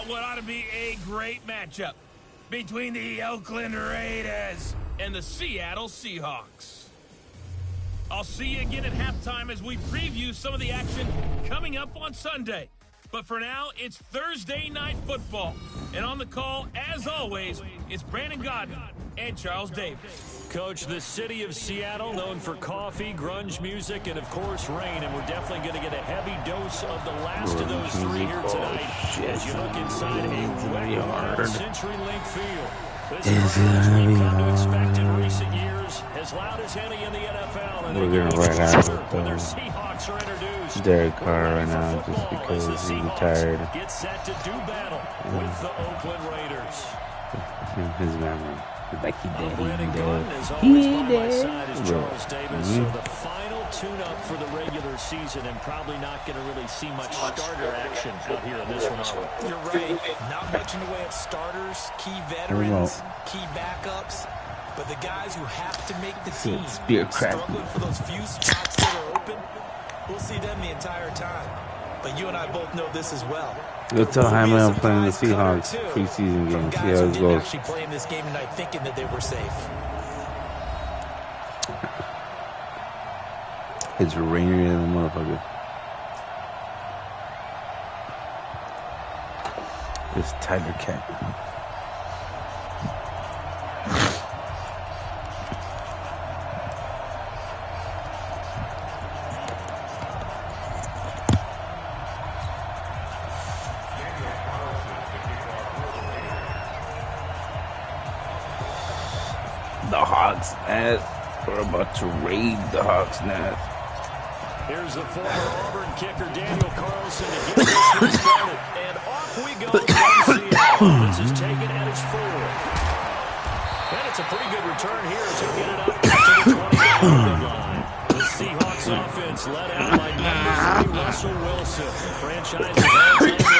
what ought to be a great matchup between the Oakland Raiders and the Seattle Seahawks. I'll see you again at halftime as we preview some of the action coming up on Sunday. But for now, it's Thursday Night Football. And on the call, as always, it's Brandon Godden and Charles Davis. Coach, the city of Seattle, known for coffee, grunge music, and, of course, rain. And we're definitely going to get a heavy dose of the last of those three here tonight as you look inside a wet CenturyLink field. This is we've come to expect in recent years, as loud as any in the NFL. And we're going to ride out when their Seahawks are introduced. Derek Carr right now just because he's retired. Get set to do battle with the Oakland Raiders. His memory. Like he did. Charles Davis. So the final tune-up for the regular season, and probably not going to really see much starter action out here in this one. You're right. Not much in the way of starters, key veterans, key backups, but the guys who have to make the team, struggling for those few spots that are open, we'll see them the entire time. But you and I both know this as well. You'll tell how many I'm playing the Seahawks preseason game. See how it goes. Actually playing this game tonight thinking that they were safe. It's rainier than a motherfucker. This tiger cat. The Hawks nest. We're about to raid the Hawks nest. Here's the former Auburn kicker Daniel Carlson to get this one started. And off we go from Seattle. This is taken at its 4. And it's a pretty good return here as he'll get it up to the 20-yard line. The Seahawks offense led out by number 3 Russell Wilson. The franchise's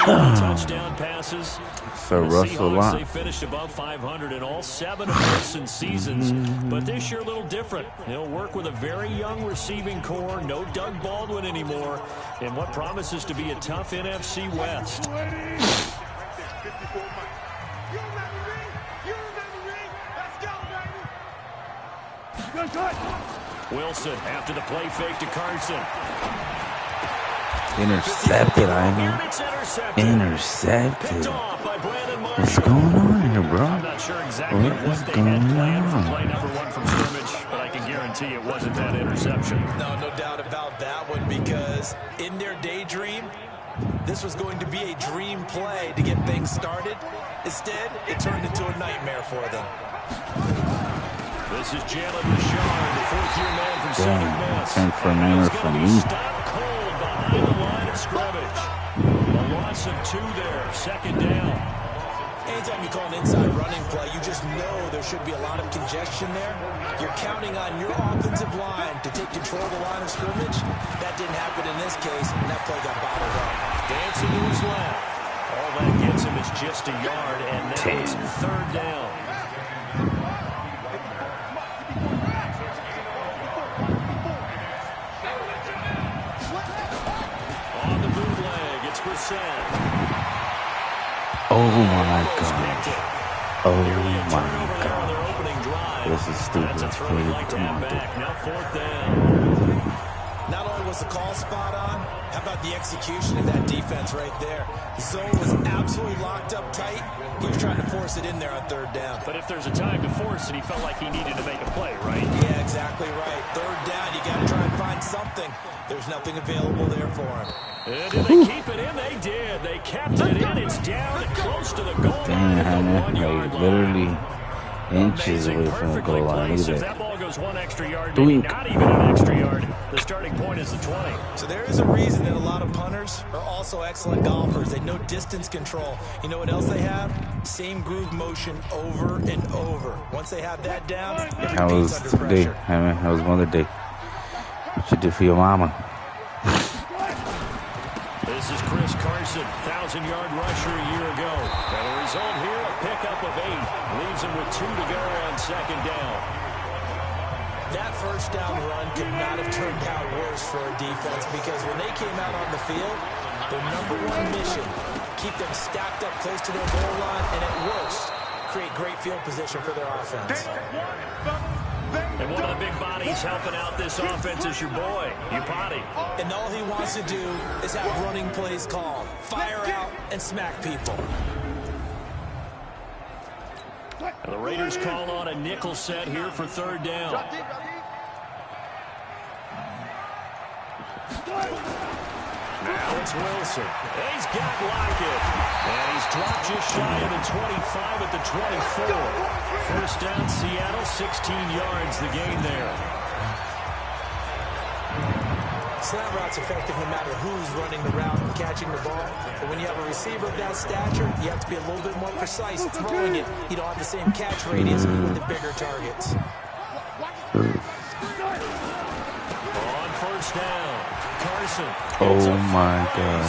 all-time touchdown passes. So Russell Seahawks, they finished above 500 in all 7 of Wilson's seasons, but this year a little different. They'll work with a very young receiving core, no Doug Baldwin anymore, in what promises to be a tough NFC West. Wilson after the play fake to Carson. Intercepted, Intercepted. What's going on here, bro? I'm not sure exactly what they had planned for play number 1 from scrimmage, but I can guarantee it wasn't that interception. No doubt about that one, because in their daydream, this was going to be a dream play to get things started. Instead, it turned into a nightmare for them. This is Jalen Richard, the 4th-year man from Southern Miss. Thanks for a minute from me. Behind the line of scrimmage. A loss of 2 there, 2nd down. Anytime you call an inside running play, you just know there should be a lot of congestion there. You're counting on your offensive line to take control of the line of scrimmage. That didn't happen in this case, and that play got bottled up. Dancing to his left. All that gets him is just a yard, and now it's 3rd down. Oh my God. Oh my God. This is stupid. Not only was the call spot on, how about the execution of that defense right there? The zone was absolutely locked up tight. He was trying to force it in there on 3rd down. But if there's a time to force it, he felt like he needed to make a play, right? Yeah, exactly right. 3rd down, you got to try and find something. There's nothing available there for him. And did they keep it in? They did. They kept it in. It's down close to the goal line. Like literally inches away from the goal line. Look at that. That ball goes 1 extra yard, maybe not even an extra yard. The starting point is the 20. So there is a reason that a lot of punters are also excellent golfers. They know distance control. You know what else they have? Same groove motion over and over. Once they have that down, it repeats under pressure. How was Mother Day? What you do for your mama? This is Chris Carson, 1,000-yard rusher a year ago. And the result here, a pickup of 8. Leaves him with 2 to go on 2nd down. That 1st down run could not have turned out worse for a defense, because when they came out on the field, their number 1 mission keep them stacked up close to their goal line, and at worst, create great field position for their offense. And one of the big bodies helping out this offense is your boy, Upati. And all he wants to do is have running plays called. Fire out and smack people. And the Raiders call on a nickel set here for third down. Now it's Wilson. He's got Lockett. And he's dropped just shy of the 25 at the 24. First down, Seattle, 16 yards, the gain there. Slant route's effective no matter who's running the route and catching the ball. But when you have a receiver of that stature, you have to be a little bit more precise throwing it. You don't have the same catch radius with the bigger targets. On first down, Carson. Oh my God.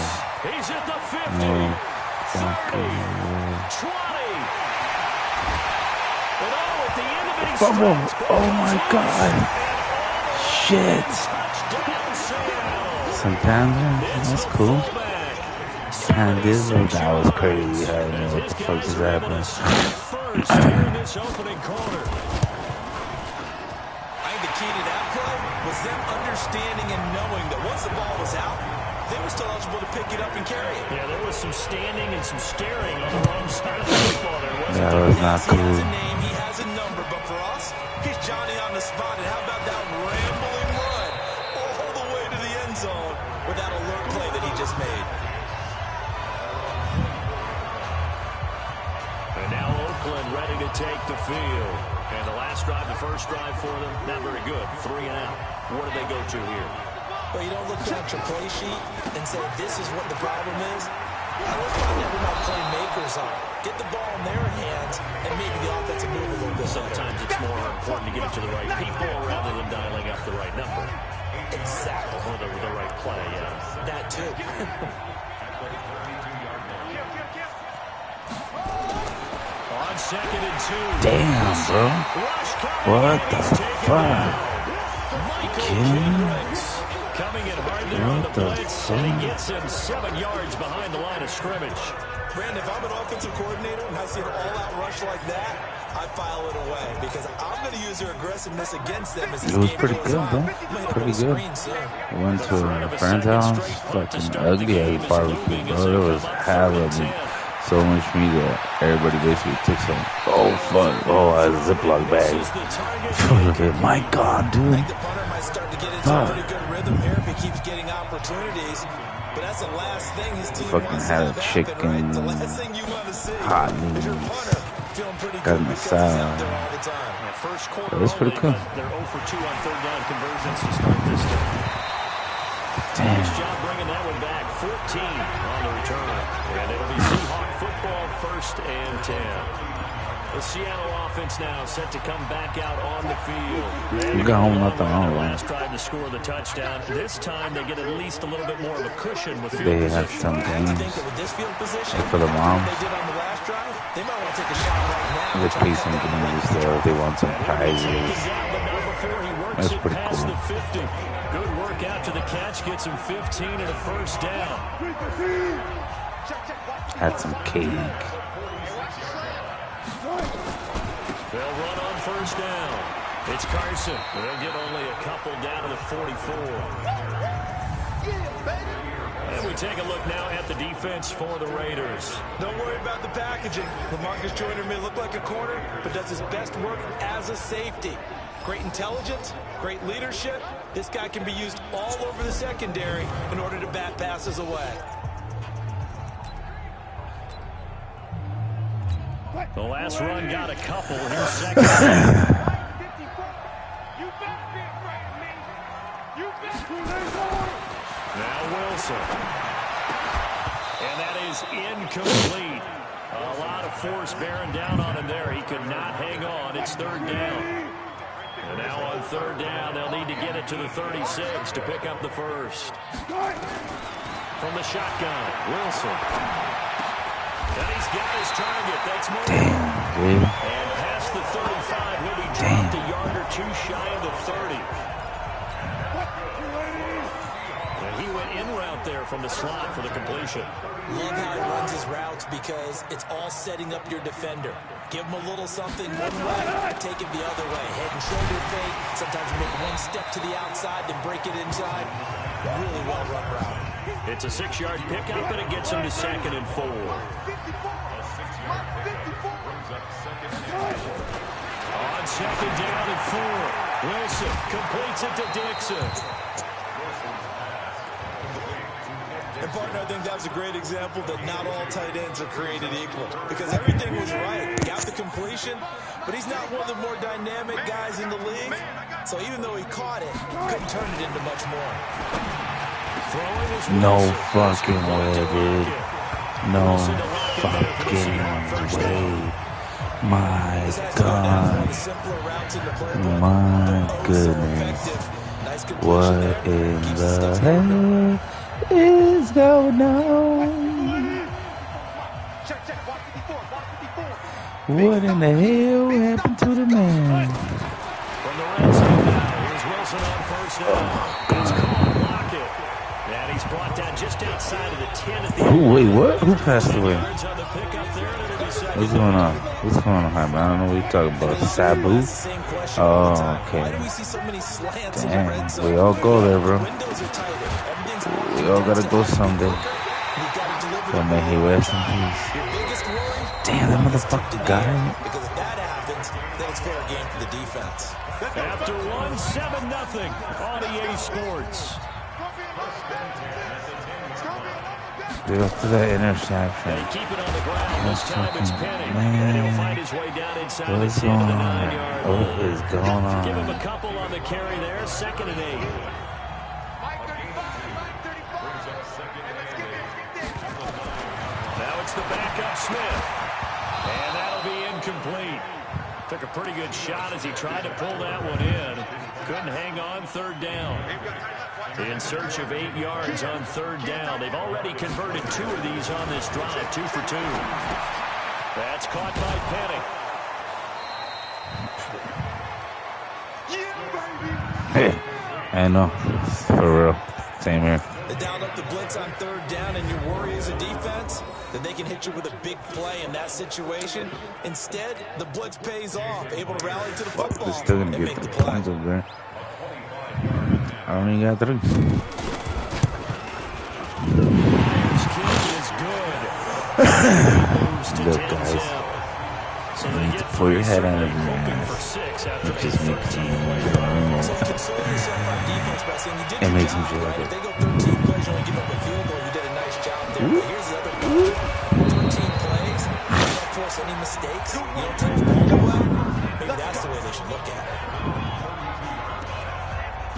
He's at the 50. No. 30, 20. And all at the end of it, Bubble. Oh my God. Shit. Santana, that's cool. And this one, that was crazy. I don't know what the fuck is happening. I think the key to that play was them understanding and knowing that once the ball was out, they were still eligible to pick it up and carry it. Yeah, there was some standing and some staring on the wrong side of the football there, wasn't That there? was not He has cool. a name, he has a number, but for us, he's Johnny on the spot. And how about that rambling run all the way to the end zone with that alert play that he just made? And now Oakland ready to take the field. And the last drive, the first drive for them, not very good. 3 and out. What do they go to here? Well, you don't look down at your play sheet and say, this is what the problem is. I look at where my playmakers are. Get the ball in their hands and maybe the offensive move a little bit. Sometimes it's more important to get it to the right people rather than dialing up the right number. Exactly. Or the right play, yeah. That too. On 2nd and 2. Damn, bro. What the fuck? Coming in hard there on the blitz, and he gets him 7 yards behind the line of scrimmage. Brandon, if I'm an offensive coordinator and I see an all-out rush like that, I file it away because I'm going to use their aggressiveness against them as this It was game pretty goes good, on. bro. Pretty good. I went to a friend's house, fucking ugly. I ate barbecue, bro. There was hella meat. So much meat that everybody basically took some. Oh, fuck. Oh, a Ziploc bag. Full of it. My God, dude. I think the punter might start to get into a pretty good rhythm here if he keeps getting opportunities. But that's the last thing his team Fucking wants had to a have happen, chicken, right? The last thing you want to see hot is your wings, punter feeling pretty got good in the because he's out salad. there all the time. First quarter That was pretty only, cool. but they're 0 for 2 on third down conversions to start this thing. Damn. Nice job bringing that one back. 14 on the return. And it'll be Seahawk football, 1st and 10. The Seattle offense now set to come back out on the field. You got home nothing wrong, right? Last drive to score the touchdown. This time they get at least a little bit more of a cushion with field They position. have some I think games. that with this field position, And for the moms, they did on the last drive, they might want to take a shot right now. they pay some games there if they want some prizes. That's pretty cool. The 50. Good work after the catch. Gets him 15 and a first down. Had some cake. They'll run on first down. It's Carson. They'll get only a couple down to the 44. And we take a look now at the defense for the Raiders. Don't worry about the packaging. LaMarcus Joyner may look like a corner, but does his best work as a safety. Great intelligence, great leadership. This guy can be used all over the secondary in order to bat passes away. The last run got a couple. Here's second. Now Wilson. And that is incomplete. A lot of force bearing down on him there. He could not hang on. It's third down. And now on third down, they'll need to get it to the 36 to pick up the first. From the shotgun, Wilson. And he's got his target. That's more. Damn, dude. And past the 35, he'll be dropped a yard or two shy of the 30. And he went in route there from the slot for the completion. Love how he runs his routes because it's all setting up your defender. Give him a little something one way, take it the other way. Head and shoulder fake. Sometimes you make one step to the outside, then break it inside. Really well run route. It's a 6-yard pickup, and it gets him to 2nd and 4. On 2nd down and 4. Wilson completes it to Dixon. And, partner, I think that was a great example that not all tight ends are created equal. Because everything was right. Got the completion, but he's not one of the more dynamic guys in the league. So even though he caught it, couldn't turn it into much more. No fucking way, dude. No fucking way. My God. My goodness. What in the hell is going on? What in the hell happened to the man? From the red zone now, here's Wilson on first down. It's called block it. And he's brought down just outside of the 10 at the Oh, wait, what? Who passed away? What's going on? What's going on, man? I don't know what you're talking about. Sabu? Oh, okay. Damn, we all go there, bro. We all gotta go someday. So may he rest in peace. Damn, that motherfucker got him. Because if that happens, then it's fair game for the defense. After 1-7-0 on EA Sports. Dude, after that interception. They keep it on the ground. This time it's Penny. Man. And he'll find his way down inside What is the 10 going to the on? 9-yard What line. is going on? Give him a couple on the carry there. 2nd and 8. Now it's the backup Smith. And that'll be incomplete. Took a pretty good shot as he tried to pull that one in. Couldn't hang on 3rd down. In search of 8 yards on 3rd down. They've already converted 2 of these on this drive. 2 for 2. That's caught by Penny. Hey, I know. For real. Same here. They dialed up the blitz on 3rd down, and your worry as a defense that they can hit you with a big play in that situation. Instead, the blitz pays off, able to rally to the football They're still gonna and get make the the play. points over there. I only got 3. Myers' kick is good. Moves to Look, 10 guys. zip. So You they need to get pull your head out of certainly your hoping ass. for 6 after It just a makes 13 me play So console yourself on defense by saying you did It your makes me job, feel right? good. If they go 13 plays, you only give up a field goal, you did a nice job there. But here's the other part. 13 plays, you don't force any mistakes, you don't take the ball away. Maybe that's the way they should look at it.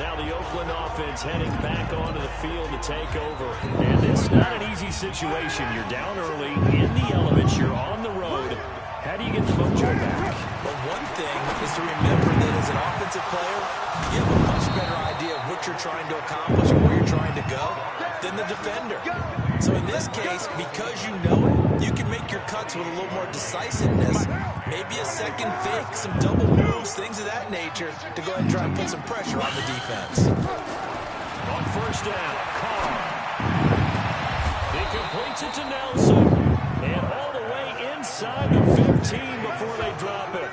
Now the Oakland offense heading back onto the field to take over. And it's not an easy situation. You're down early, in the elements, you're on the road. How do you get the mojo back? But one thing is to remember that as an offensive player, you have a much better idea of what you're trying to accomplish and where you're trying to go than the defender. So in this case, because you know it, you can make your cuts with a little more decisiveness, maybe a second fake, some double moves, things of that nature, to go ahead and try and put some pressure on the defense. On 1st down, Carr. He completes it to Nelson. And all the way inside the 15 before they drop it.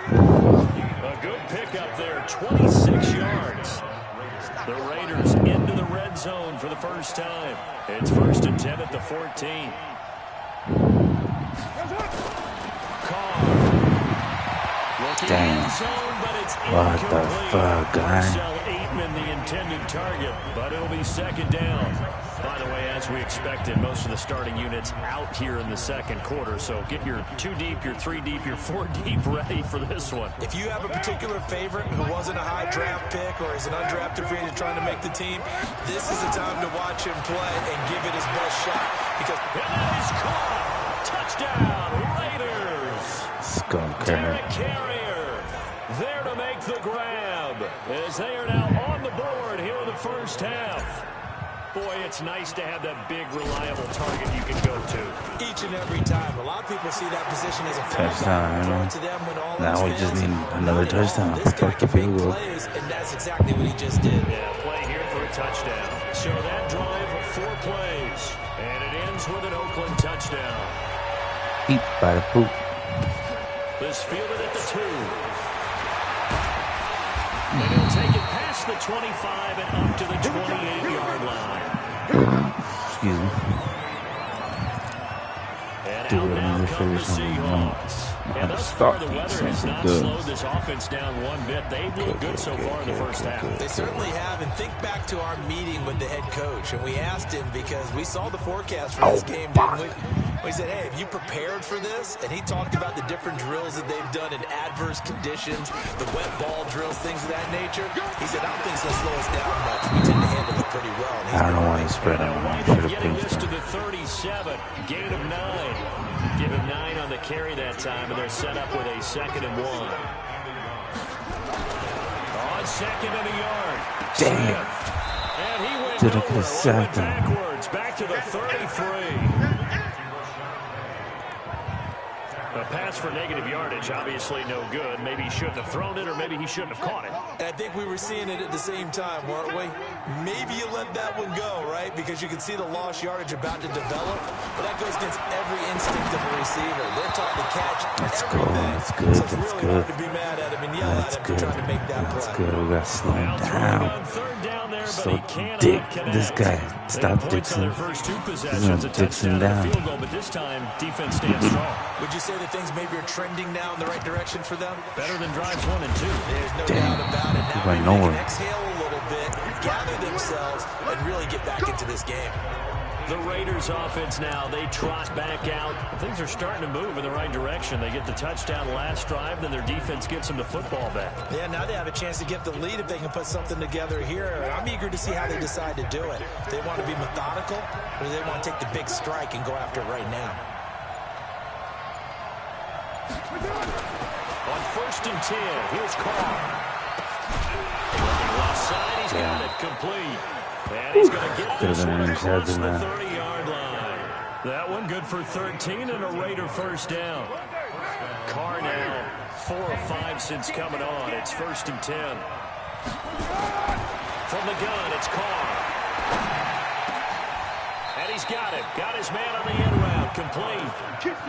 A good pickup there, 26 yards. The Raiders into the red zone for the first time. It's 1st and 10 at the 14. Carr. Looking in zone, but it's What the incomplete. fuck, guy? Marcel Aitman, the intended target, but it'll be 2nd down. By the way, as we expected, most of the starting units out here in the 2nd quarter, so get your 2 deep, your 3 deep, your 4 deep ready for this one. If you have a particular favorite who wasn't a high draft pick or is an undrafted free agent trying to make the team, this is the time to watch him play and give it his best shot. Because And that is caught. Touchdown, Raiders. Skunk Derek carrier. Carrier there to make the grab as they are now on the board here in the first half. Boy, it's nice to have that big, reliable target you can go to. each and every time, a lot of people see that position as a Touchdown, you know. to them when all Now we else just fails. need another touchdown. This guy Fuck can if he make will. plays, and that's exactly what he just did. Yeah, play here for a touchdown. So that drive, 4 plays. And it ends with an Oakland touchdown. Eat by the poop. This fielded at the 2. And he'll take it past the 25 and up to the 28-yard line. Excuse me. And out now come the Seahawks. And thus far, the weather has not slowed this offense down one bit. They've looked good so far in the first half. They certainly have. And think back to our meeting with the head coach. And we asked him because we saw the forecast for this game, didn't we? We said, hey, have you prepared for this? And he talked about the different drills that they've done in adverse conditions, the wet ball drills, things of that nature. He said, I don't think it's going to slow us down much. We tend to handle it pretty well. I don't know why he spread out. Getting this to the 37, gain of 9. Give him 9 on the carry that time, and they're set up with a 2nd and 1. On 2nd and a yard. Dang it. And he went backwards, back to the 33. A pass for negative yardage, obviously no good. Maybe he shouldn't have thrown it, or maybe he shouldn't have caught it. And I think we were seeing it at the same time, weren't we? Maybe you let that one go, right? Because you can see the lost yardage about to develop. But that goes against every instinct of a receiver. They're taught to catch everything. That's good. So it's really hard to be mad at him and yell at him for trying to make that play. That's good. We got to slow him down. So Dick, this guy, stop Dixon. He's going to Dixon down. But this time, defense stands strong. Would you say that things maybe are trending now in the right direction for them? Better than drives 1 and 2. There's no doubt about it. Now maybe they can exhale a little bit, gather themselves, and really get back into this game. The Raiders offense now, they trot back out. Things are starting to move in the right direction. They get the touchdown last drive, then their defense gets them the football back. Yeah, now they have a chance to get the lead if they can put something together here. I'm eager to see how they decide to do it. They want to be methodical, or do they want to take the big strike and go after it right now? On 1st and 10, here's Carr. Left side, he's got it complete. And he's going to get this one across the 30-yard line. That one good for 13 and a Raider first down. Carr now 4 of 5 since coming on. It's 1st and 10. From the gun, it's Carr. And he's got it. Got his man on the end route. Complete.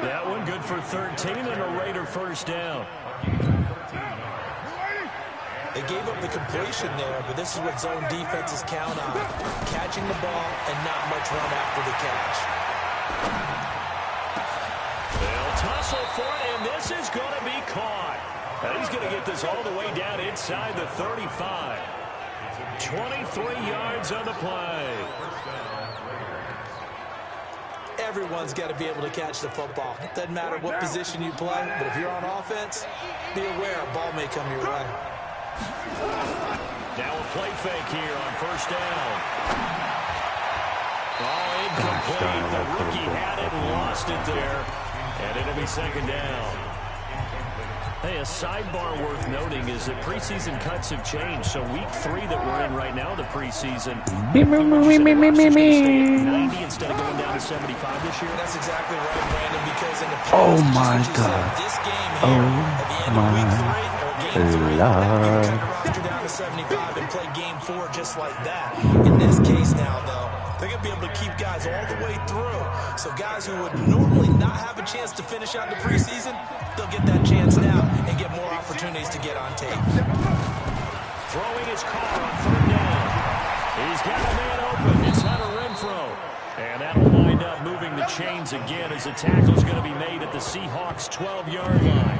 That one good for 13 and a Raider first down. They gave up the completion there, but this is what zone defenses count on. Catching the ball and not much run after the catch. They'll tussle for it, and this is going to be caught. And he's going to get this all the way down inside the 35. 23 yards on the play. Everyone's got to be able to catch the football. It doesn't matter what position you play, but if you're on offense, be aware a ball may come your way. Now a play fake here on 1st down. Oh, incomplete. The rookie had it and lost it there. And it'll be 2nd down. Hey, a sidebar worth noting is that preseason cuts have changed. So week 3 that we're in right now, the preseason, 90 instead of going down to 75 this year. That's exactly right, Brandon, because in the oh my God. This game here, at the end of week 3, or game 3, they're going to roster down to 75 and play game 4 just like that. In this case now, though, they're going to be able to keep guys all the way through. So guys who would normally not have a chance to finish out the preseason, they'll get that chance now and get more opportunities to get on tape. Throwing his car on 3rd down. He's got a man open. It's Hunter Renfrow. And that'll wind up moving the chains again as the tackle's going to be made at the Seahawks' 12-yard line.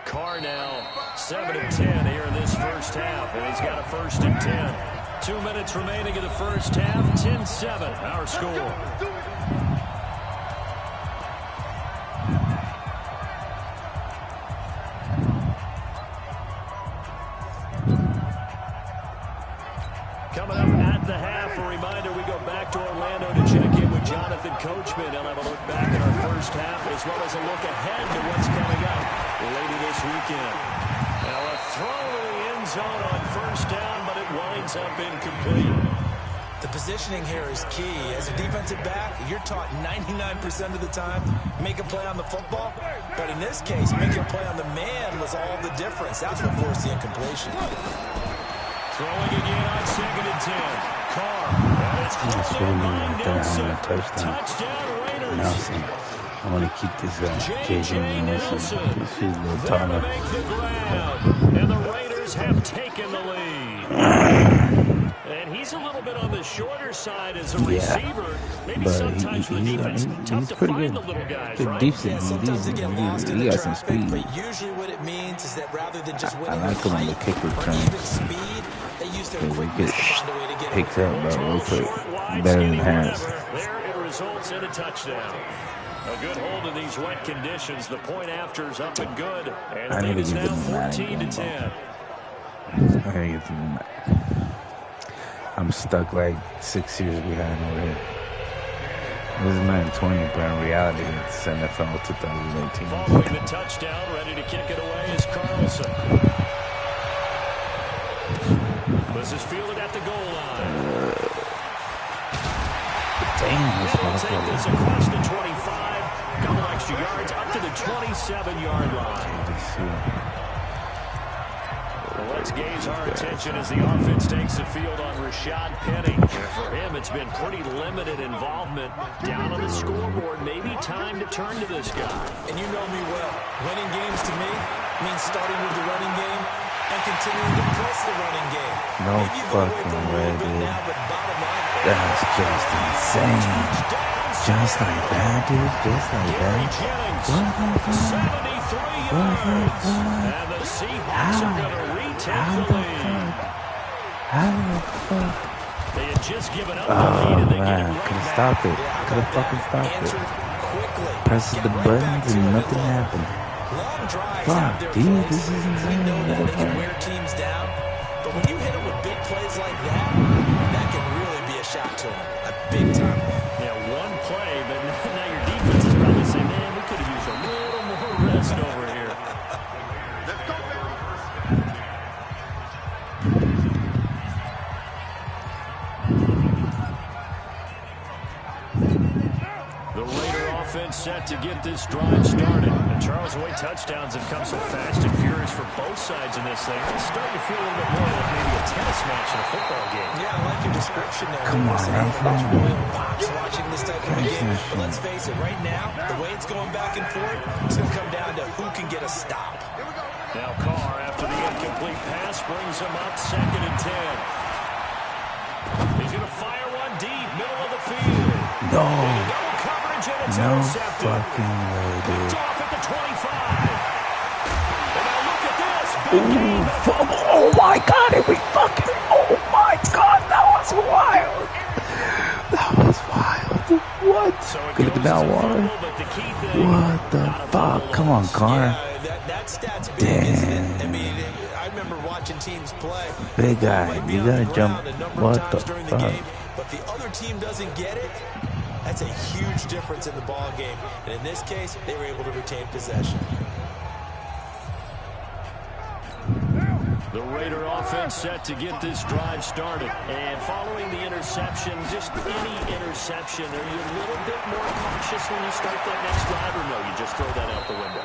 Carr now 7 of 10 here in this first half, and he's got a 1st and 10. 2 minutes remaining in the first half. 10-7, our score. Coming up at the half, a reminder, we go back to Orlando to check in with Jonathan Coachman. He'll have a look back at our first half as well as a look ahead to what's coming up later this weekend. Now a throw to the end zone on 1st down, but it winds up incomplete. The positioning here is key. As a defensive back, you're taught 99% of the time, make a play on the football. But in this case, making a play on the man was all the difference. That's what forced the incompletion. Throwing again on 2nd and 10. Carr. And it's caught in by Nelson. Touchdown Raiders. Nelson. I want to keep this guy. J.J. Nelson. This is a little taller. And the Raiders have taken the lead. And he's a little bit on the shorter side as a receiver. Maybe sometimes for the defense, tough to find the little guys, right? Decent. Sometimes they get lost in the got some speed. But usually what it means is that rather than just winning I like him on the kick return. even speed, they use their quickness to find a way to get picked up, bro, real quick. Better than Harris. There it results in a touchdown. A good hold in these wet conditions. The point after's up and good. And I need to it's give now them 14 to 10. I gotta give them I'm stuck like 6 years behind over here. This is 920, but in reality, it's NFL 2018. Following the touchdown, ready to kick it away is Carlson. This is fielded at the goal line. Damn, this They'll take this across the 25. Couple extra yards up to the 27-yard line. Well, let's gauge our attention as the offense takes the field on Rashad Penny. And for him, it's been pretty limited involvement. Down on the scoreboard, maybe time to turn to this guy. And you know me well. Winning games to me means starting with the running game and continuing to press the running game. No fucking way, dude. That's just insane. Just like that, dude. Just like that. And the Seahawks are going to retake the lead. How the fuck? They had just given up the lead and they get it right could have back. stopped it. Could have fucking stopped it. Pressed the buttons and nothing happened. Fuck, dude, this is insane. They can wear teams down, but when you hit them with big plays like that, that can really be a shot to them. A big time. Yeah, one play, but now your defense is probably saying, man, we could have used a little more rest over here. The Raider offense set to get this drive started. The Charles Way touchdowns have come so fast and furious for both sides in this thing. It's starting to feel a little bit more like maybe a tennis match in a football game. Yeah, I like your description there. Come on, man. Watching this type of a game. But let's face it, right now, the way it's going back and forth, it's going to come down to who can get a stop. Now Carr, after the incomplete pass, brings him up 2nd and 10. He's going to fire one deep, middle of the field. No. Coverage, and it's No intercepted. fucking way, dude. Off at the 25. And now look at this. Oh my god, it was fucking, oh my god, that was wild. That was wild. What? So Could have been that water. What the fuck? Come on, Carr. That stat's big, isn't it? I mean, I remember watching teams play. Big guy, you gotta jump. What the fuck? But the other team doesn't get it. That's a huge difference in the ball game. And in this case, they were able to retain possession. The Raider offense set to get this drive started. And following the interception, just any interception, are you a little bit more cautious when you start that next drive, or no, you just throw that out the window?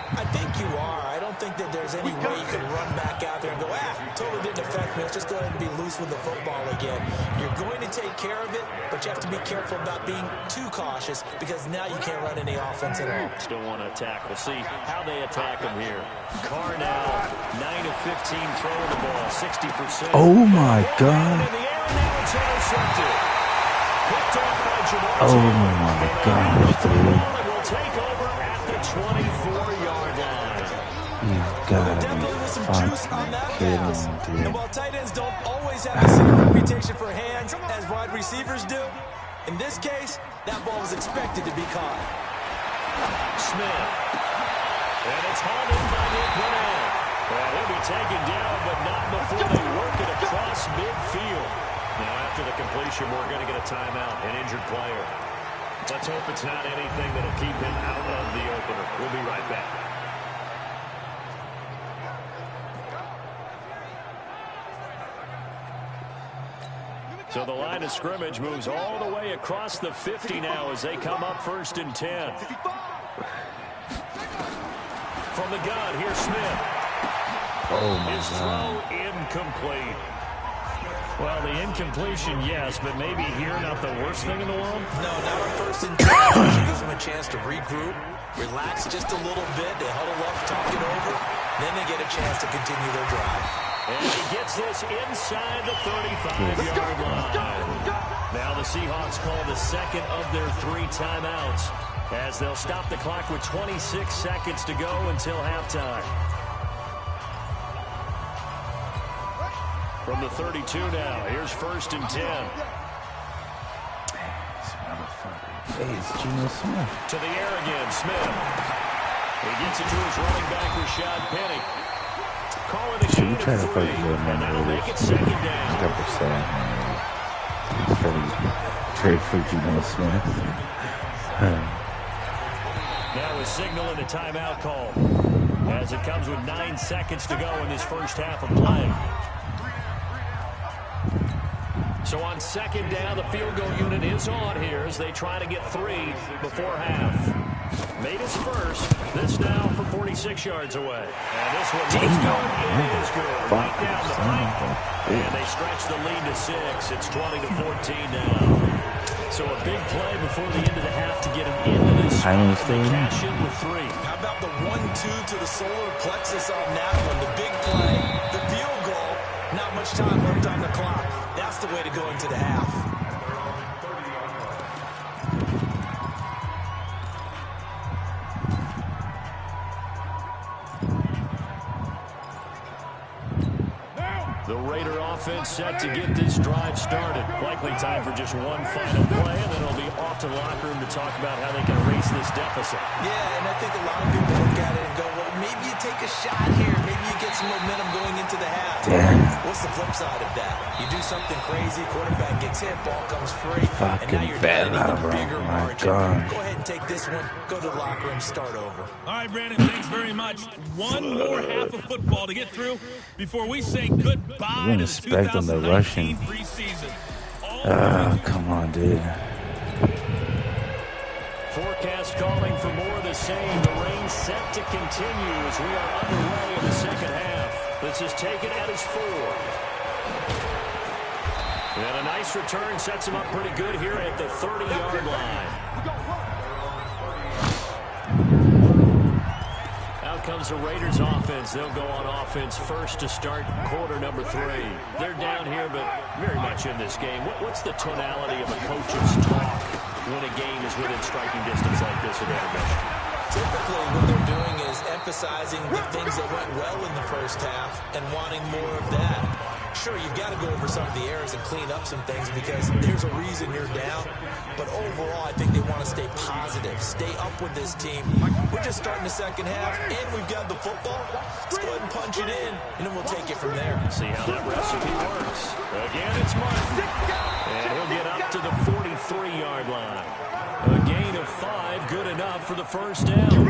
I think you are. I don't think that there's any way you can run back out there and go, totally didn't affect me. Let's just go ahead and be loose with the football again. You're going to take care of it, but you have to be careful about being too cautious because now you can't run any offense at all. Still want to attack. We'll see how they attack him here. Carr now, 9 of 15 throwing the ball, 60%. Oh my god. Oh my gosh, dude. Will take over at the 24-yard line. You've got to be fucking kidding me, And dude. while tight ends don't always have the same reputation for hands as wide receivers do, in this case, that ball was expected to be caught. Smith. And it's hauled in by Nick Burnett. Well, he'll be taken down, but not before they work it across midfield. Now, after the completion, we're going to get a timeout, an injured player. Let's hope it's not anything that'll keep him out of the opener. We'll be right back. So the line of scrimmage moves all the way across the 50 now as they come up 1st and 10. From the gun, here's Smith. Oh, my His throw incomplete. Well, the incompletion, yes, but maybe here not the worst thing in the world? No, not on 1st and 10. She gives them a chance to regroup, relax just a little bit. They huddle up, talk it over. Then they get a chance to continue their drive. And he gets this inside the 35-yard line. Now the Seahawks call the second of their 3 timeouts as they'll stop the clock with 26 seconds to go until halftime. From the 32 now, here's 1st and 10. Hey, it's Geno Smith. To the air again, Smith. He gets it to his running back, Rashad Penny. Calling the gain of 3, and that'll make it 2nd down. I got He's trying to trade for Geno Smith. Now a signal and a timeout call as it comes with 9 seconds to go in this first half of play. So on 2nd down, the field goal unit is on here as they try to get 3 before half. Made his first. This now from 46 yards away. And this one is good. It is good. Right down the pipe. And they stretch the lead to 6. It's 20-14 now. So a big play before the end of the half to get him into this spot. They cash in with 3. How about the 1-2 to the solar plexus on that one? The big play, the field goal. Not much time left on the clock. That's the way to go into the half. The Raider offense set to get this drive started. Likely time for just one final play, and then it'll be off to the locker room to talk about how they can erase this deficit. Yeah, and I think a lot of people look at it and go, well, maybe you take a shot here. Maybe you get some momentum going into the half. What's the flip side of that? You do something crazy, quarterback gets hit, ball comes free, and now you're down an even bigger margin. Go ahead and take this one, go to the locker room, start over. All right, Brandon, thanks very much. One more half of football to get through before we say goodbye to the 2019 preseason. Come on, dude. Forecast calling for more of the same. The rain set to continue as we are underway in the second half. This is taken at his 4. And a nice return sets him up pretty good here at the 30-yard line. Out comes the Raiders offense. They'll go on offense first to start quarter number 3. They're down here, but very much in this game. What's the tonality of a coach's talk when a game is within striking distance like this at intermission? Typically, what they're doing is emphasizing the things that went well in the first half and wanting more of that. Sure, you've got to go over some of the errors and clean up some things because there's a reason you're down. But overall, I think they want to stay positive, stay up with this team. We're just starting the second half, and we've got the football. Let's go ahead and punch it in, and then we'll take it from there. See how that recipe works. Again, it's Martin. And he'll get up to the 43-yard line. A gain of 5, good enough for the first down.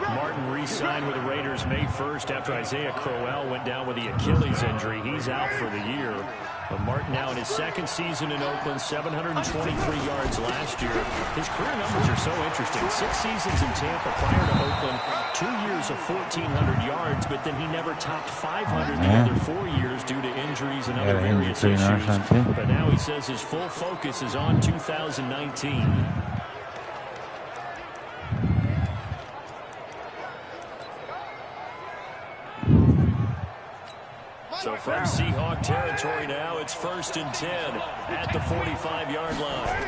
Martin re-signed with the Raiders May 1st after Isaiah Crowell went down with the Achilles injury. He's out for the year. But Martin now in his 2nd season in Oakland, 723 yards last year. His career numbers are so interesting. 6 seasons in Tampa prior to Oakland, 2 years of 1,400 yards, but then he never topped 500 the other 4 years due to injuries and other various issues. But now he says his full focus is on 2019. So from Seahawk territory now, it's 1st and 10 at the 45-yard line.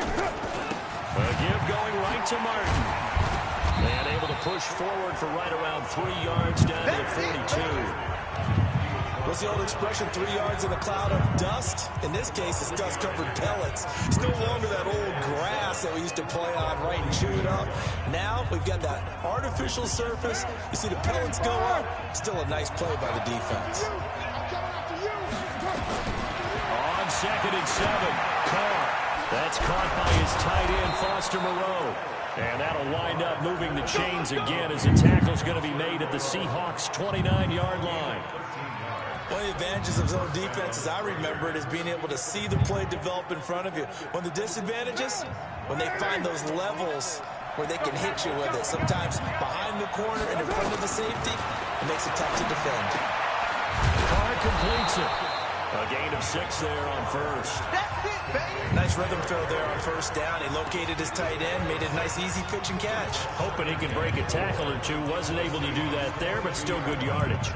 A give going right to Martin. And able to push forward for right around 3 yards down to the 42. What's the old expression, 3 yards in a cloud of dust? In this case, it's dust-covered pellets. It's no longer that old grass that we used to play on, right, and chew it up. Now we've got that artificial surface. You see the pellets go up. Still a nice play by the defense. On 2nd and 7, Carr. That's caught by his tight end, Foster Moreau. And that'll wind up moving the chains again as the tackle's going to be made at the Seahawks' 29-yard line. One of the advantages of zone defense, as I remember it, is being able to see the play develop in front of you. One of the disadvantages, when they find those levels where they can hit you with it. Sometimes behind the corner and in front of the safety, it makes it tough to defend. Carr completes it. A gain of 6 there on first. Nice rhythm throw there on first down. He located his tight end, made it a nice easy pitch and catch. Hoping he can break a tackle or two. Wasn't able to do that there, but still good yardage.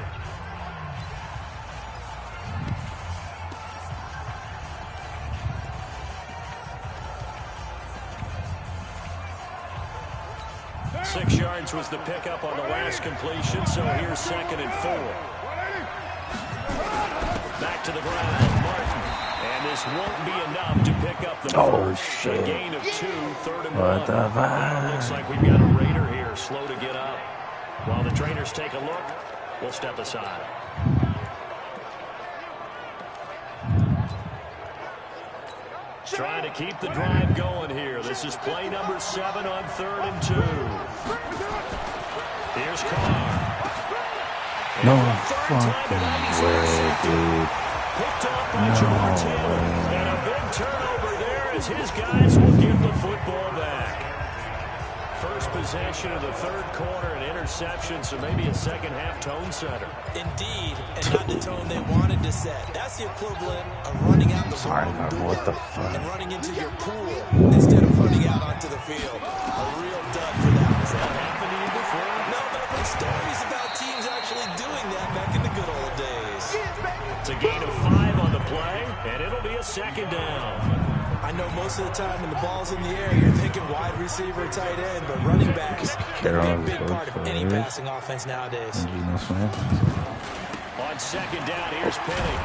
Six yards was the pickup on the last completion, so here's 2nd and 4. Back to the ground, Martin. And this won't be enough to pick up the first. Shit. A gain of 2, 3rd and 1. What the fuck? Looks like we've got a Raider here, slow to get up. While the trainers take a look, we'll step aside. Trying to keep the drive going here. This is play number 7 on 3rd and 2. Here's Carr. No fucking way, dude. Picked up by George Hill. And a big turnover there as his guys will give the football back. First possession of the 3rd quarter, an interception, so maybe a second-half tone setter. Indeed, and not the tone they wanted to set. That's the equivalent of running out the wrong door what the fuck? and running into your pool instead of running out onto the field. A real dud for that. Has that happened to you before? No, but I've heard stories about teams actually doing that back in the good old days. It's a gain of 5 on the play, and it'll be a 2nd down. I know most of the time when the ball's in the air, you're thinking wide receiver, tight end, but running backs, they're a big part of any passing offense nowadays. On 2nd down, here's Penny.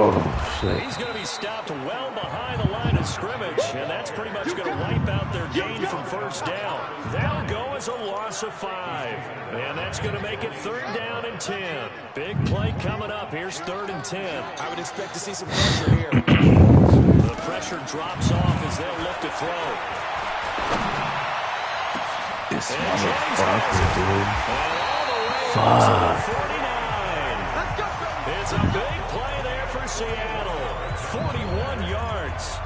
Oh, shit. He's going to be stopped well behind the line of scrimmage, and that's pretty much going to wipe out their gain from first down. That'll go as a loss of 5, and that's going to make it 3rd down and 10. Big play coming up. Here's 3rd and 10. I would expect to see some pressure here. The pressure drops off as they'll look to throw. This motherfucker, dude. Fuck. 49. It's a big play there for Seattle. 41 yards.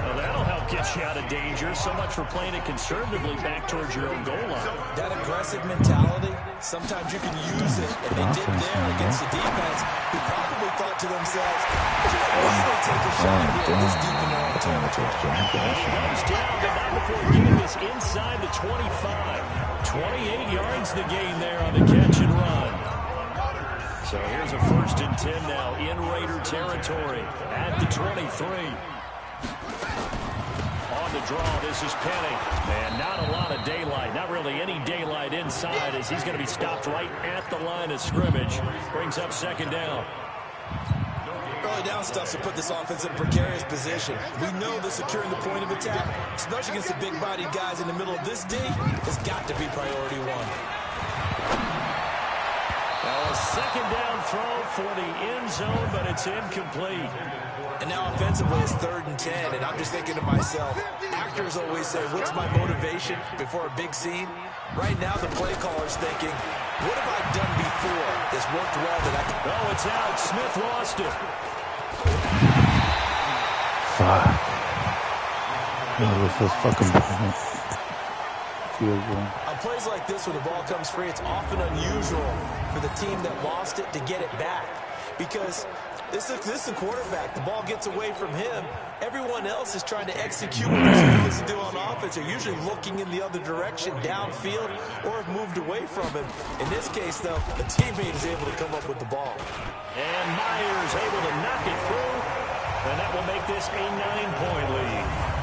Well, that'll help get you out of danger. So much for playing it conservatively back towards your own goal line. That aggressive mentality, sometimes you can use it, and they did there against the defense, who probably thought to themselves, why don't take a shot here this deep in their own territory? He comes down, but not before getting this inside the 25. 28 yards the gain there on the catch and run. So here's a 1st and 10 now in Raider territory at the 23. On the draw, this is Penny. And not a lot of daylight, not really any daylight inside as he's going to be stopped right at the line of scrimmage. Brings up 2nd down. Early down stuff to put this offense in a precarious position. We know that securing the point of attack, especially against the big-bodied guys in the middle of this D, has got to be priority 1. Well, a 2nd down throw for the end zone, but it's incomplete. And now offensively it's 3rd and 10, and I'm just thinking to myself, actors always say, what's my motivation before a big scene? Right now the play caller's thinking, what have I done before that's worked well that I can... Oh, it's out. Smith lost it. Fuck. That was so fucking bad. On plays like this, when the ball comes free, it's often unusual for the team that lost it to get it back. Because this is the quarterback. The ball gets away from him. Everyone else is trying to execute what they're supposed to do on offense. They're usually looking in the other direction, downfield, or have moved away from him. In this case, though, the teammate is able to come up with the ball. And Myers able to knock it through. And that will make this a 9-point lead.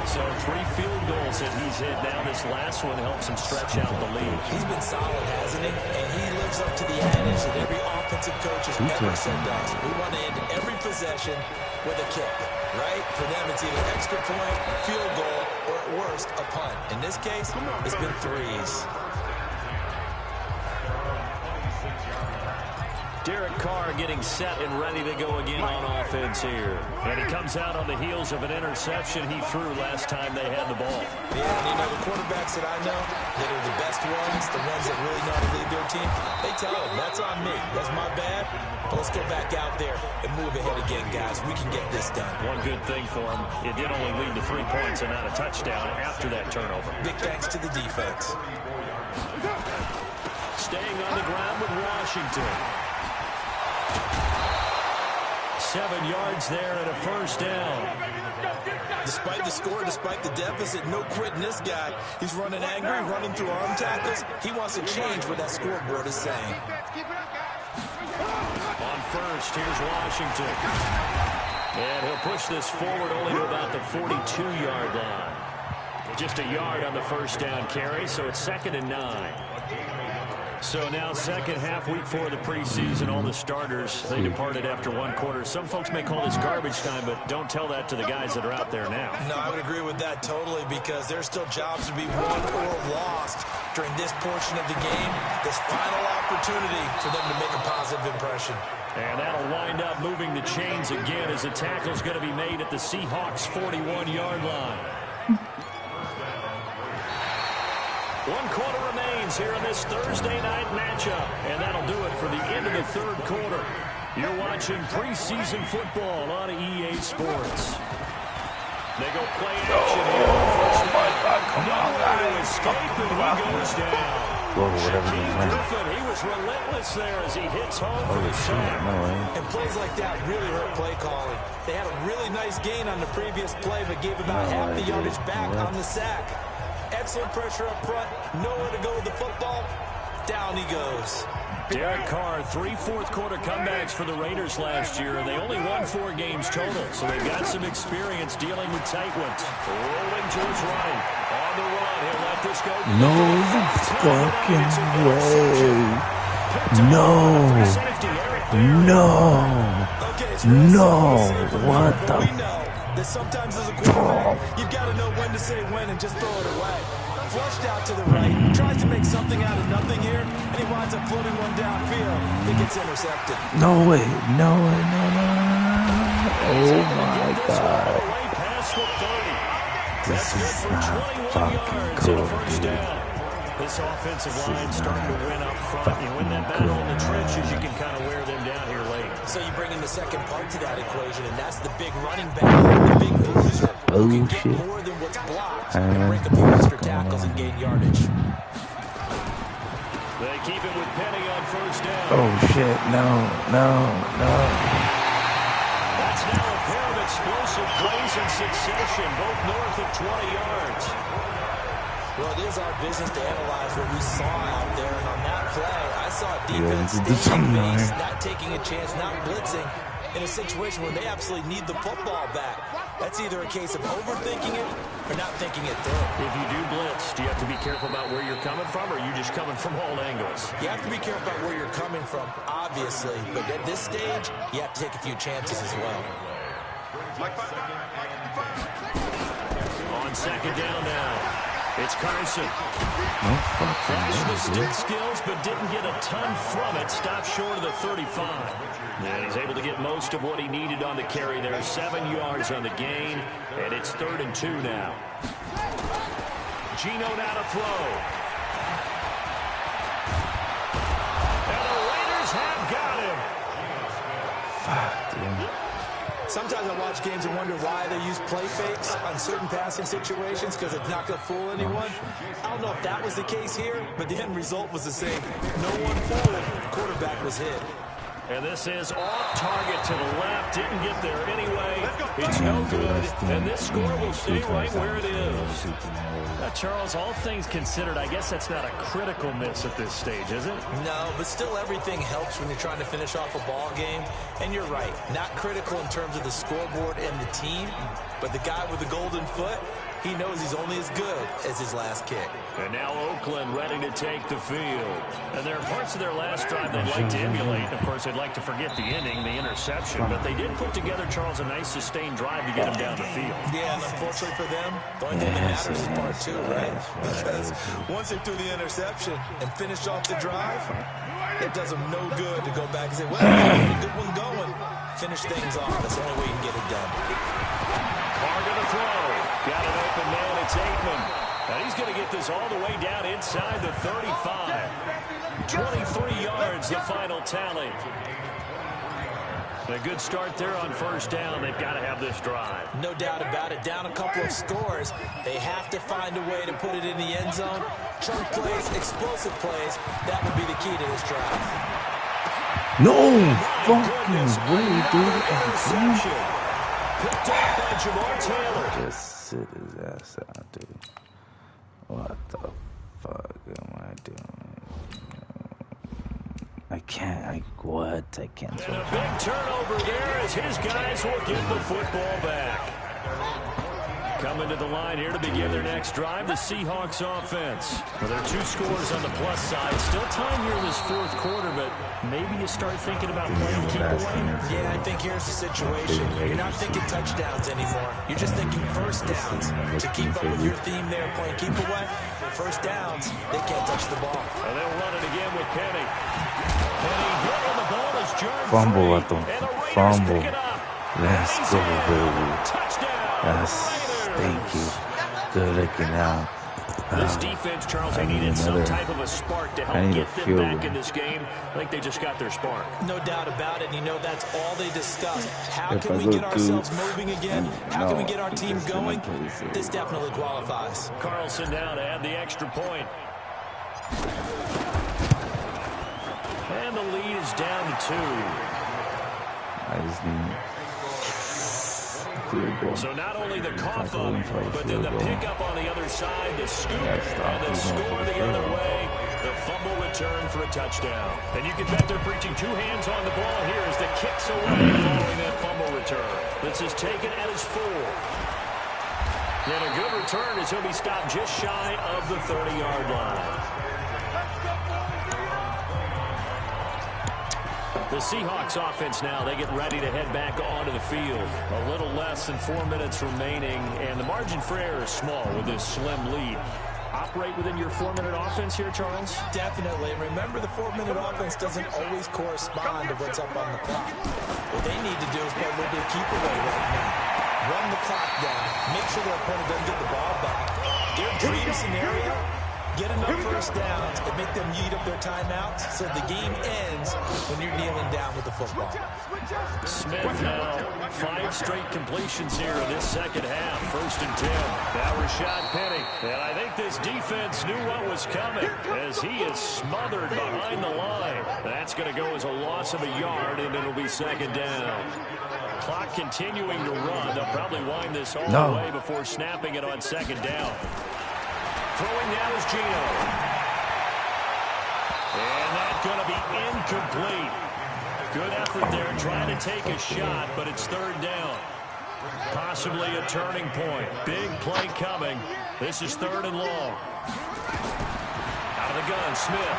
So 3 field goals that he's hit now. This last one helps him stretch out the lead. He's been solid, hasn't he? And he lives up to the adage that every offensive coach has ever said does. We want to end every possession with a kick, right? For them, it's either extra point, field goal, or at worst, a punt. In this case, it's been 3s. Derek Carr getting set and ready to go again on offense here. And he comes out on the heels of an interception he threw last time they had the ball. Yeah, and you know, the quarterbacks that I know that are the best ones, the ones that really know how to lead their team, they tell them, that's on me. That's my bad. But let's go back out there and move ahead again, guys. We can get this done. One good thing for him, it did only lead to 3 points and not a touchdown after that turnover. Big thanks to the defense. Staying on the ground with Washington. 7 yards there and a first down. Despite the score, despite the deficit, no quitting this guy. He's running angry, running through arm tackles. He wants to change what that scoreboard is saying. On first, here's Washington. And he'll push this forward only to about the 42-yard line. Just a yard on the first down carry, so it's 2nd and 9. So now second half, week 4 of the preseason, all the starters, they departed after 1 quarter. Some folks may call this garbage time, but don't tell that to the guys that are out there now. No, I would agree with that totally, because there's still jobs to be won or lost during this portion of the game, this final opportunity for them to make a positive impression. And that'll wind up moving the chains again as the tackle's going to be made at the Seahawks' 41-yard line. 1 quarter remains here in this Thursday night matchup, and that'll do it for the end of the 3rd quarter. You're watching preseason football on EA Sports. They go play action here. Oh, my God, come on, guys. Escape, and he goes down. Whoa, whatever Griffin, he was relentless there as he hits home for the sack. And plays like that really hurt play calling. They had a really nice gain on the previous play, but gave about half the yardage back on the sack. Excellent pressure up front. Nowhere to go with the football. Down he goes. Derek Carr, 3 fourth-quarter comebacks for the Raiders last year, and they only won 4 games total, so they've got some experience dealing with tight ones. Rolling to his right. On the run, he'll let this go. No fucking way. No. What the? That sometimes as a quarterback, you've got to know when to say when and just throw it away. Flushed out to the right, tries to make something out of nothing here, and he winds up floating one downfield that gets intercepted. No way, no way, no. Oh my God. This is not fucking cool, dude. This offensive line starting to win up front. You win that battle in the trenches, you can kind of wear them down here late. So you bring in the second part to that equation, and that's the big running back, the big bruiser, who can get more than what's blocked and break up the extra tackles and gain yardage. They keep it with Penny on first down. Oh shit, no. That's now a pair of explosive plays in succession, both north of 20 yards. Well, it is our business to analyze what we saw out there, and on that play, I saw a defense staying base, not taking a chance, not blitzing, in a situation where they absolutely need the football back. That's either a case of overthinking it or not thinking it through. If you do blitz, do you have to be careful about where you're coming from, or are you just coming from all angles? You have to be careful about where you're coming from, obviously, but at this stage, you have to take a few chances as well. On second down now. It's Carson. Flashed the stick skills, but didn't get a ton from it. Stopped short of the 35. And he's able to get most of what he needed on the carry there. 7 yards on the gain, and it's 3rd and 2 now. Gino now to throw. And the Raiders have got him. Fuck, dude. Sometimes I watch games and wonder why they use play fakes on certain passing situations, because it's not going to fool anyone. I don't know if that was the case here, but the end result was the same. No one fooled. The quarterback was hit. And this is off target to the left. Didn't get there anyway. It's no good. And this score will stay right where it is. Charles, all things considered, I guess that's not a critical miss at this stage, is it? No, but still everything helps when you're trying to finish off a ball game. And you're right, not critical in terms of the scoreboard and the team, but the guy with the golden foot, he knows he's only as good as his last kick. And now Oakland ready to take the field. And there are parts of their last drive they'd like to emulate. Of course, they'd like to forget the inning, the interception. But they did put together, Charles, a nice sustained drive to get him down the field. Yeah, and unfortunately for them, the only thing that matters is part 2, right? Because once they threw the interception and finished off the drive, it does them no good to go back and say, well, we got a good one going. Finish things off. That's the only way you can get it done. Carr to the throw. Got an open man. It's Aikman. And he's going to get this all the way down inside the 35. 23 yards, the final tally. A good start there on first down. They've got to have this drive. No doubt about it. Down a couple of scores. They have to find a way to put it in the end zone. Chunk plays, explosive plays. That would be the key to this drive. No fucking way, dude. Interception. Picked up by Jamar Taylor. Just sit his ass out, dude. What the fuck am I doing? I can't. I can't. And a big turnover there as his guys will get the football back. Coming to the line here to begin their next drive, the Seahawks offense. Well, there are 2 scores on the plus side. Still time here in this fourth quarter, but maybe you start thinking about playing keep away. Yeah, I think here's the situation. You're not thinking touchdowns anymore. You're just thinking first downs. To keep up with your theme there, playing keep away, first downs, they can't touch the ball. And they'll run it again with Penny. Penny hit on the ball as John Fumble at the fumble. Pick it up. Let's go, baby. Touchdown. Yes, thank you. Good looking out. This defense, Charles, they needed some type of a spark to help get them back in this game. I think they just got their spark. No doubt about it. And you know that's all they discussed. How can we get ourselves moving again? How can we get our team going? This definitely qualifies. Carlson now to add the extra point. And the lead is down to 2. I just need... So not only the cough up, but then the pickup on the other side, the scoop, and the score the other way, the fumble return for a touchdown. And you can bet they're preaching 2 hands on the ball here as the kicks away following that fumble return. This is taken at his 4. And a good return as he'll be stopped just shy of the 30-yard line. The Seahawks offense now, they get ready to head back onto the field. A little less than 4 minutes remaining, and the margin for error is small with this slim lead. Operate within your 4-minute offense here, Charles? Definitely. Remember, the 4-minute offense doesn't always correspond to what's up on the clock. What they need to do is play a little bit of keep away right now. Run the clock down. Make sure their opponent doesn't get the ball back. Their dream scenario, get enough first downs and make them eat up their timeouts so the game ends when you're kneeling down with the football. Smith now 5 straight completions here in this second half. 1st and 10. Now Rashad Penny. And I think this defense knew what was coming as he is smothered behind the line. That's going to go as a loss of a yard, and it'll be 2nd down. Clock continuing to run. They'll probably wind this all the way before snapping it on 2nd down. Throwing now is Gino. And that's going to be incomplete. Good effort there trying to take a shot, but it's 3rd down. Possibly a turning point. Big play coming. This is 3rd and long. Out of the gun, Smith.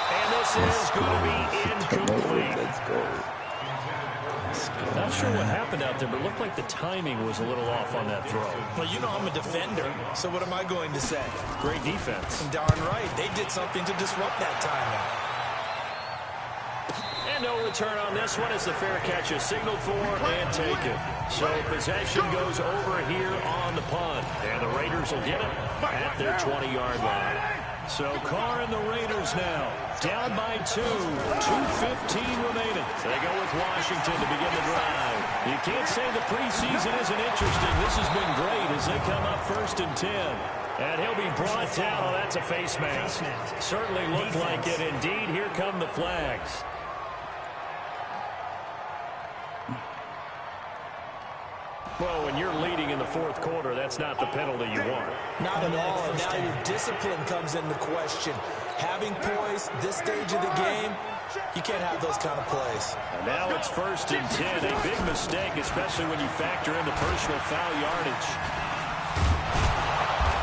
And this is going to be incomplete. Let's go. Not sure what happened out there, but it looked like the timing was a little off on that throw. Well, you know I'm a defender, so what am I going to say? Great defense. Darn right. They did something to disrupt that timeout. And no return on this one as the fair catch is signaled for and taken. So possession goes over here on the punt. And the Raiders will get it at their 20-yard line. So Carr and the Raiders now down by 2. 2:15 remaining. They go with Washington to begin the drive. You can't say the preseason isn't interesting. This has been great as they come up 1st and 10. And he'll be brought down. Oh, that's a face mask. Certainly looked like it. Indeed, here come the flags. Well, when you're leading in the 4th quarter, that's not the penalty you want. Not at all. And now your discipline comes into question. Having poise this stage of the game, you can't have those kind of plays. And now it's 1st and 10. A big mistake, especially when you factor in the personal foul yardage.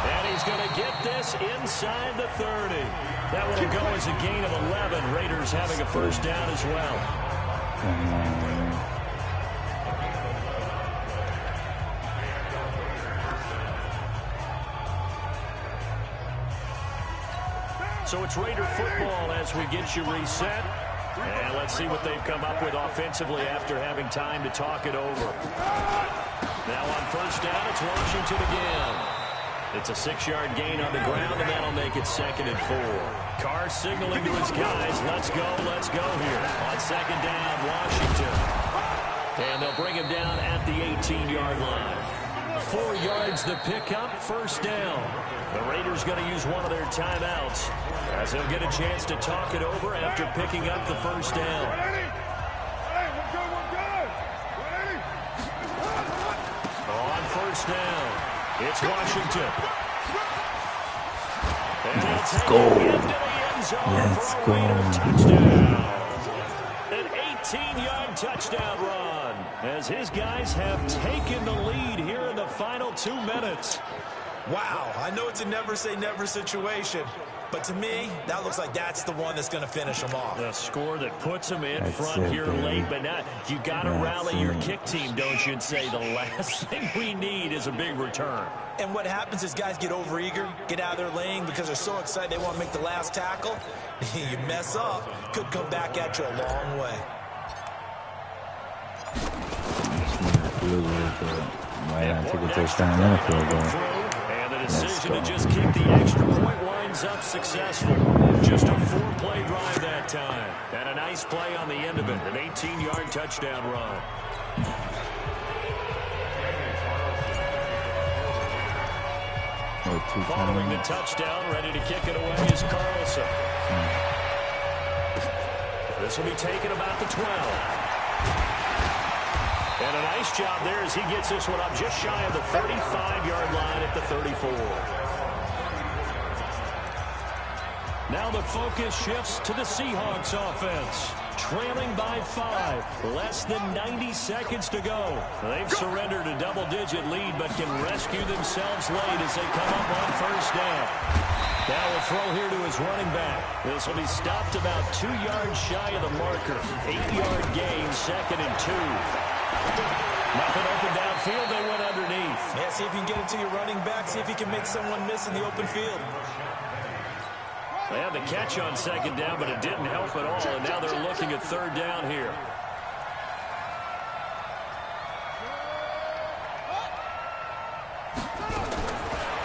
And he's going to get this inside the 30. That will go as a gain of 11. Raiders having a 1st down as well. So it's Raider football as we get you reset. And let's see what they've come up with offensively after having time to talk it over. Now on 1st down, it's Washington again. It's a 6-yard gain on the ground, and that'll make it 2nd and 4. Carr signaling to his guys, let's go here. On 2nd down, Washington. And they'll bring him down at the 18-yard line. 4 yards the pickup, 1st down. The Raiders going to use one of their timeouts as they'll get a chance to talk it over after picking up the 1st down. On 1st down, it's Washington. And Let's take go. it into the end zone Let's for a go. Raider touchdown. An 18-yard touchdown run as his guys have taken the lead here in the final 2 minutes. Wow, I know it's a never-say-never situation, but to me, that looks like that's the one that's going to finish them off. The score that puts them in That's front it, here baby. late, but not. You got to That's rally your it. kick team, don't you, and say the last thing we need is a big return. And what happens is guys get overeager, get out of their lane because they're so excited they want to make the last tackle. You mess up, could come back at you a long way. Might not take a touchdown in the field goal. And the decision to just keep the extra point winds up successful. Just a 4-play drive that time. And a nice play on the end of it. An 18-yard touchdown run. Following the touchdown, ready to kick it away is Carlson. This will be taken about the 12. And a nice job there as he gets this one up just shy of the 35-yard line at the 34. Now the focus shifts to the Seahawks offense. Trailing by 5. Less than 90 seconds to go. They've surrendered a double-digit lead, but can rescue themselves late as they come up on 1st down. Now a throw here to his running back. This will be stopped about 2 yards shy of the marker. 8-yard gain, 2nd and 2. Nothing open downfield, they went underneath. Yeah, see if you can get it to your running back. See if you can make someone miss in the open field. They had the catch on 2nd down, but it didn't help at all, and now they're looking at 3rd down here.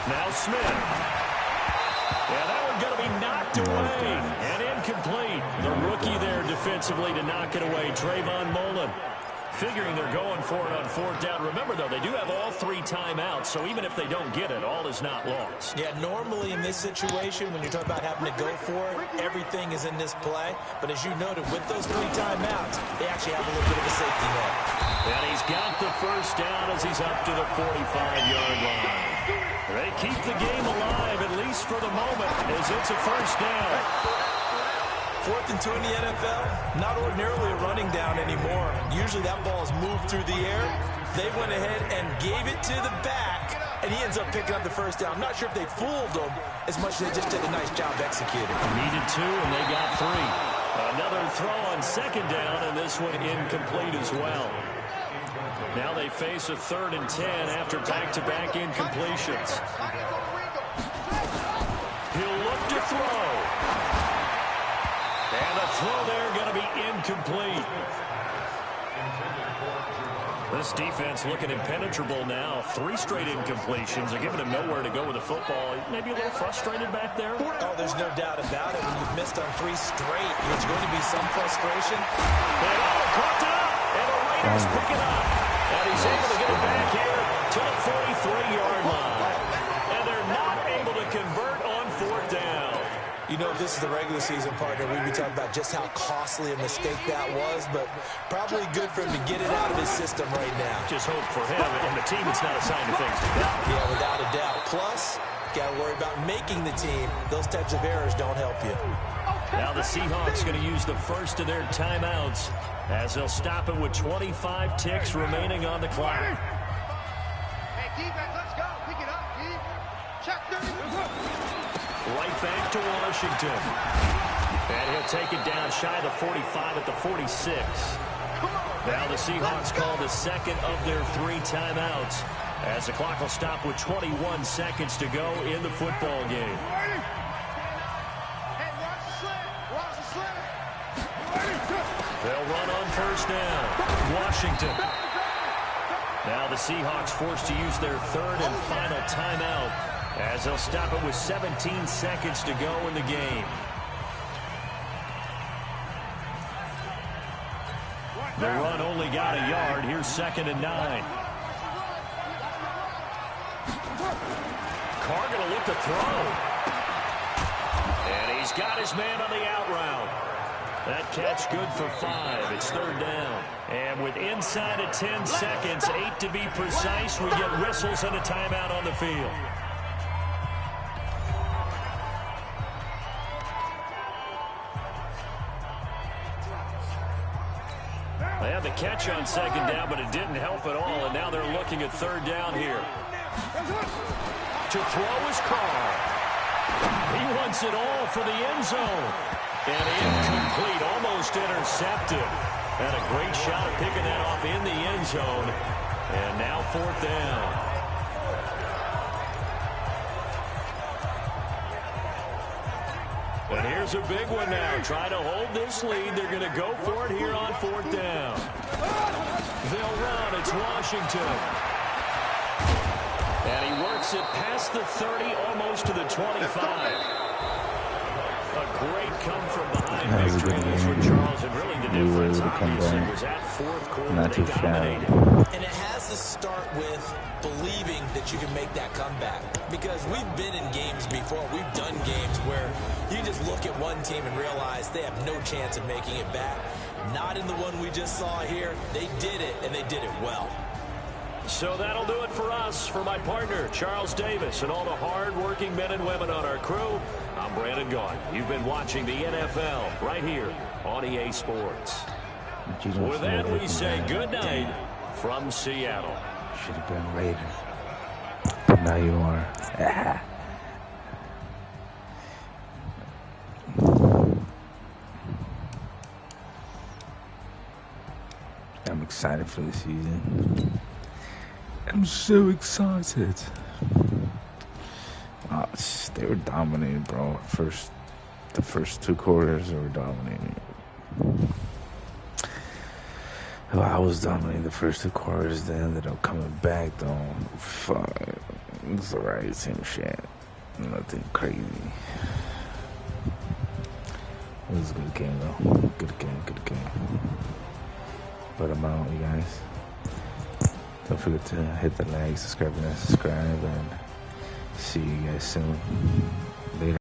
Now Smith. Yeah, that one going to be knocked away and incomplete. The rookie there defensively to knock it away, Trayvon Mullen. Figuring they're going for it on 4th down. Remember, though, they do have all 3 timeouts, so even if they don't get it, all is not lost. Yeah, normally in this situation, when you're talking about having to go for it, everything is in this play. But as you noted, with those 3 timeouts, they actually have a little bit of a safety net. And he's got the 1st down as he's up to the 45-yard line. They keep the game alive, at least for the moment, as it's a 1st down. 4th and 2 in the NFL, not ordinarily a running down anymore. Usually that ball is moved through the air. They went ahead and gave it to the back, and he ends up picking up the 1st down. I'm not sure if they fooled him as much as they just did a nice job executing. Needed 2, and they got 3. Another throw on 2nd down, and this one incomplete as well. Now they face a 3rd and 10 after back-to-back incompletions. He'll look to throw. And the throw there going to be incomplete. This defense looking impenetrable now. 3 straight incompletions. They're giving him nowhere to go with the football. Maybe a little frustrated back there. Oh, there's no doubt about it. When you've missed on 3 straight, there's going to be some frustration. And caught it up. And the Raiders pick it up. And he's able to get it back here to the 43-yard line. And they're not able to convert on 4th down. You know, if this is the regular season, partner, we'd be talking about just how costly a mistake that was, but probably good for him to get it out of his system right now. Just hope for him and the team it's not a sign of things to come. Yeah, without a doubt. Plus, got to worry about making the team. Those types of errors don't help you. Now the Seahawks going to use the 1st of their timeouts as they'll stop it with 25 ticks remaining on the clock. Hey, defense, let's go. Pick it up, D. Check 30. Right back to Washington. And he'll take it down shy of the 45 at the 46. Now the Seahawks call the 2nd of their 3 timeouts as the clock will stop with 21 seconds to go in the football game. Hey, watch the slant. Watch the slant. They'll run on 1st down. Washington. Now the Seahawks forced to use their 3rd and final timeout As they'll stop it with 17 seconds to go in the game. The run only got a yard. Here's 2nd and 9. Carr going to look to throw. And he's got his man on the out route. That catch good for 5. It's 3rd down. And with inside of 10 seconds, 8 to be precise, we get whistles and a timeout on the field. They had the catch on 2nd down, but it didn't help at all, and now they're looking at 3rd down here. To throw is Carr. He wants it all for the end zone. And incomplete, almost intercepted. And a great shot at picking that off in the end zone. And now 4th down. And here's a big one now. Trying to hold this lead. They're going to go for it here on 4th down. They'll run. It's Washington. And he works it past the 30, almost to the 25. A great come from behind victory for Charles, and really the difference obviously was that 4th quarter they dominated. And it has to start with believing that you can make that comeback, because we've been in games before. We've done games where you just look at one team and realize they have no chance of making it back. Not in the one we just saw here. They did it, and they did it well. So that'll do it for us. For my partner, Charles Davis, and all the hard-working men and women on our crew, I'm Brandon Gaughan. You've been watching the NFL right here on EA Sports. With that, we say good night from Seattle. Should have been Raiders, but now you are. I'm excited for the season. I'm so excited. They were dominating, bro. The first 2 quarters, they were dominating. Well, I was dominating the first 2 quarters. They ended up coming back, though. Fuck. It's alright, same shit. Nothing crazy. It was a good game, though. Good game. But I'm out, you guys. Don't forget to hit the like, subscribe, and see you guys soon.